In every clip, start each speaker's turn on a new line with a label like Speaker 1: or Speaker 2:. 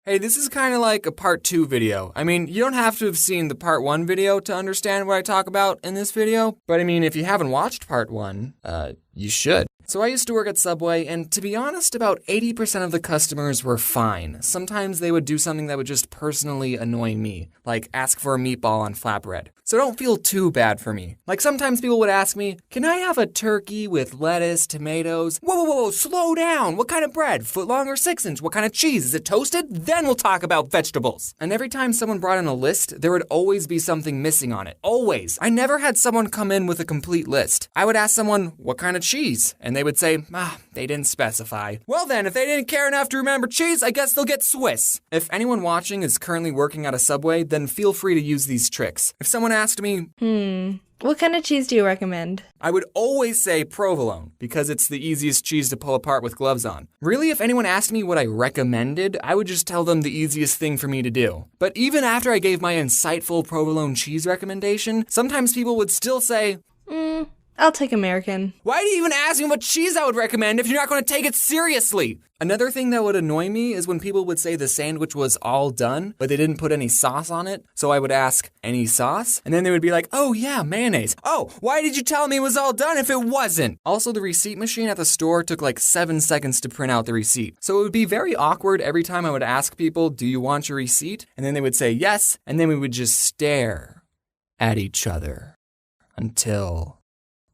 Speaker 1: Hey, this is kind of like a part 2 video. I mean, you don't have to have seen the part 1 video to understand what I talk about in this video. But I mean, if you haven't watched part 1, you should. So I used to work at Subway, and to be honest, about 80% of the customers were fine. Sometimes they would do something that would just personally annoy me, like ask for a meatball on flatbread. So don't feel too bad for me. Like sometimes people would ask me, can I have a turkey with lettuce, tomatoes? Whoa, slow down. What kind of bread? Footlong or 6-inch? What kind of cheese? Is it toasted? Then we'll talk about vegetables. And every time someone brought in a list, there would always be something missing on it. Always. I never had someone come in with a complete list. I would ask someone, what kind of cheese? And they would say, they didn't specify. Well then, if they didn't care enough to remember cheese, I guess they'll get Swiss. If anyone watching is currently working at a Subway, then feel free to use these tricks. If someone asked me,
Speaker 2: what kind of cheese do you recommend?
Speaker 1: I would always say provolone, because it's the easiest cheese to pull apart with gloves on. Really, if anyone asked me what I recommended, I would just tell them the easiest thing for me to do. But even after I gave my insightful provolone cheese recommendation, sometimes people would still say,
Speaker 2: I'll take American.
Speaker 1: Why do you even ask me what cheese I would recommend if you're not going to take it seriously? Another thing that would annoy me is when people would say the sandwich was all done, but they didn't put any sauce on it. So I would ask, any sauce? And then they would be like, oh yeah, mayonnaise. Oh, why did you tell me it was all done if it wasn't? Also, the receipt machine at the store took like 7 seconds to print out the receipt. So it would be very awkward every time I would ask people, do you want your receipt? And then they would say yes, and then we would just stare at each other until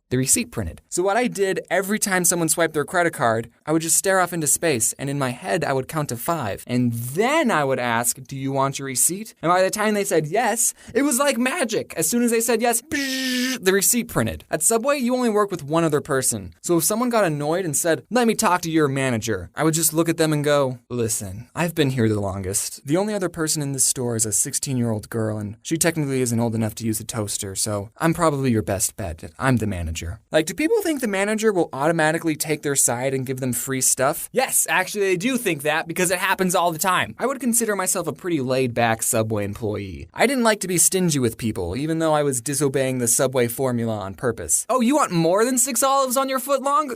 Speaker 1: the receipt printed. So what I did every time someone swiped their credit card, I would just stare off into space, and in my head, I would count to 5. And then I would ask, do you want your receipt? And by the time they said yes, it was like magic. As soon as they said yes, the receipt printed. At Subway, you only work with one other person. So if someone got annoyed and said, let me talk to your manager, I would just look at them and go, listen, I've been here the longest. The only other person in this store is a 16-year-old girl, and she technically isn't old enough to use a toaster, so I'm probably your best bet. I'm the manager. Like, do people think the manager will automatically take their side and give them free stuff? Yes, actually they do think that because it happens all the time. I would consider myself a pretty laid-back Subway employee. I didn't like to be stingy with people, even though I was disobeying the Subway formula on purpose. Oh, you want more than 6 olives on your footlong?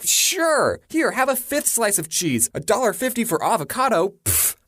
Speaker 1: Sure. Here, have a 5th slice of cheese. $1.50 for avocado?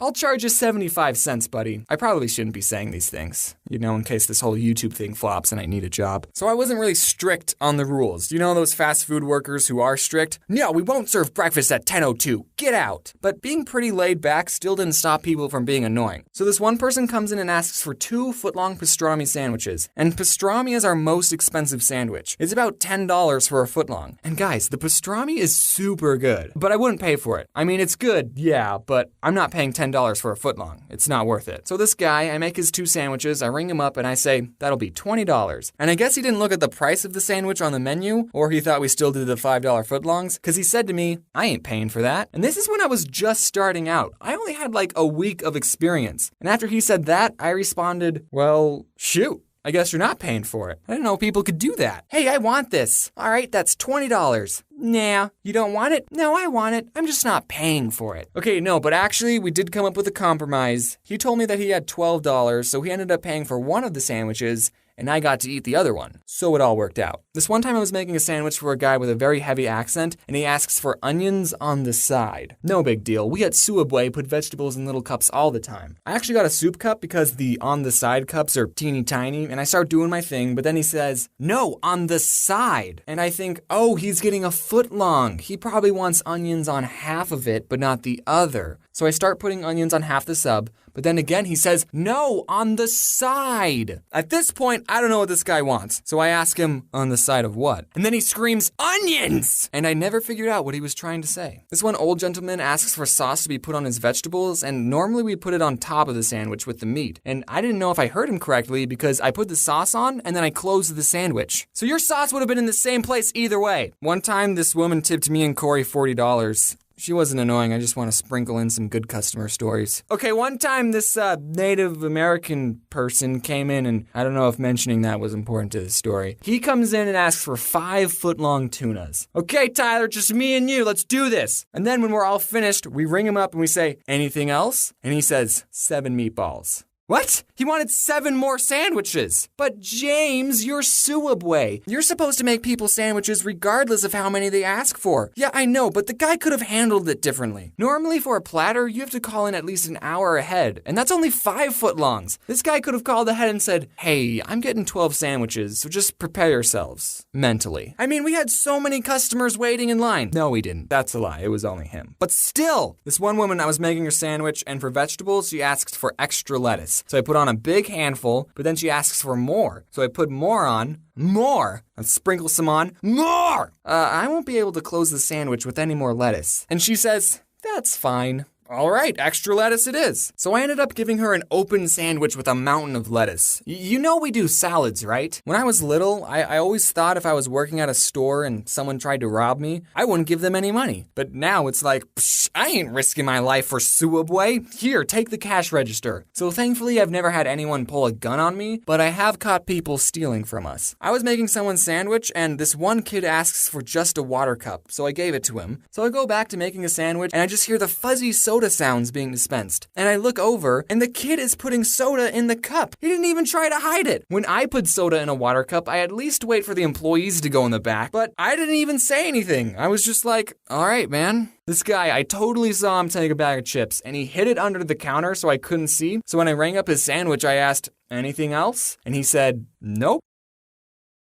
Speaker 1: I'll charge you 75 cents, buddy. I probably shouldn't be saying these things, in case this whole YouTube thing flops and I need a job. So I wasn't really strict on the rules. You know those fast food workers who are strict? No, we won't serve breakfast at 10:02. Get out. But being pretty laid back still didn't stop people from being annoying. So this one person comes in and asks for 2 footlong pastrami sandwiches. And pastrami is our most expensive sandwich. It's about $10 for a footlong. And guys, the pastrami is super good. But I wouldn't pay for it. I mean, it's good, yeah, but I'm not paying $10 for a footlong. It's not worth it. So this guy, I make his 2 sandwiches, I ring him up and I say, that'll be $20. And I guess he didn't look at the price of the sandwich on the menu, or he thought we still did the $5 footlongs, because he said to me, I ain't paying for that. And this is when I was just starting out. I only had like a week of experience. And after he said that, I responded, well, shoot. I guess you're not paying for it. I didn't know people could do that. Hey, I want this. All right, that's $20. Nah, you don't want it? No, I want it. I'm just not paying for it. Okay, no, but actually, we did come up with a compromise. He told me that he had $12, so he ended up paying for one of the sandwiches, and I got to eat the other one. So it all worked out. This one time I was making a sandwich for a guy with a very heavy accent, and he asks for onions on the side. No big deal. We at Subway put vegetables in little cups all the time. I actually got a soup cup because the on the side cups are teeny tiny, and I start doing my thing, but then he says, no, on the side. And I think, oh, he's getting a footlong. He probably wants onions on half of it, but not the other. So I start putting onions on half the sub, but then again he says, no, on the side. At this point, I don't know what this guy wants. So I ask him, on the side of what? And then he screams, onions! And I never figured out what he was trying to say. This one old gentleman asks for sauce to be put on his vegetables, and normally we put it on top of the sandwich with the meat. And I didn't know if I heard him correctly because I put the sauce on and then I closed the sandwich. So your sauce would have been in the same place either way. One time, this woman tipped me and Corey $40. She wasn't annoying, I just want to sprinkle in some good customer stories. Okay, one time this Native American person came in, and I don't know if mentioning that was important to the story. He comes in and asks for 5 footlong tunas. Okay, Tyler, just me and you, let's do this. And then when we're all finished, we ring him up and we say, anything else? And he says, 7 meatballs. What? He wanted 7 more sandwiches. But James, you're Suabway. You're supposed to make people sandwiches regardless of how many they ask for. Yeah, I know, but the guy could have handled it differently. Normally for a platter, you have to call in at least an hour ahead, and that's only 5 footlongs. This guy could have called ahead and said, hey, I'm getting 12 sandwiches, so just prepare yourselves. Mentally. I mean, we had so many customers waiting in line. No, we didn't. That's a lie. It was only him. But still, this one woman, I was making her sandwich, and for vegetables, she asked for extra lettuce. So I put on a big handful, but then she asks for more. So I put more on, and sprinkle some on, more! I won't be able to close the sandwich with any more lettuce. And she says, that's fine. All right, extra lettuce it is. So I ended up giving her an open sandwich with a mountain of lettuce. You know we do salads, right? When I was little, I always thought if I was working at a store and someone tried to rob me, I wouldn't give them any money. But now it's like, psh, I ain't risking my life for Suabway. Here, take the cash register. So thankfully, I've never had anyone pull a gun on me, but I have caught people stealing from us. I was making someone's sandwich, and this one kid asks for just a water cup, so I gave it to him. So I go back to making a sandwich, and I just hear the fuzzy soda sounds being dispensed. And I look over, and the kid is putting soda in the cup. He didn't even try to hide it. When I put soda in a water cup, I at least wait for the employees to go in the back, but I didn't even say anything. I was just like, all right, man. This guy, I totally saw him take a bag of chips, and he hid it under the counter so I couldn't see. So when I rang up his sandwich, I asked, anything else? And he said, nope.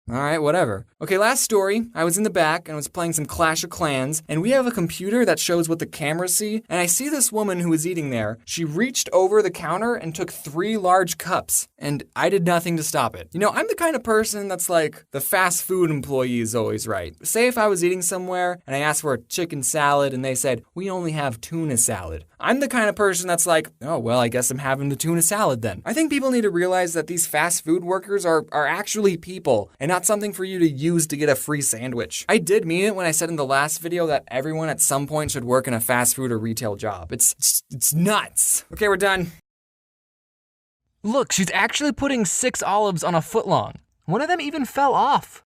Speaker 1: All right, whatever. Okay, last story. I was in the back and was playing some Clash of Clans, and we have a computer that shows what the cameras see, and I see this woman who was eating there. She reached over the counter and took 3 large cups, and I did nothing to stop it. You know, I'm the kind of person that's like, the fast food employee is always right. Say if I was eating somewhere and I asked for a chicken salad and they said, we only have tuna salad. I'm the kind of person that's like, oh, well, I guess I'm having the tuna salad then. I think people need to realize that these fast food workers are actually people and not something for you to use to get a free sandwich. I did mean it when I said in the last video that everyone at some point should work in a fast food or retail job. It's nuts. Okay, we're done. Look, she's actually putting 6 olives on a footlong. One of them even fell off.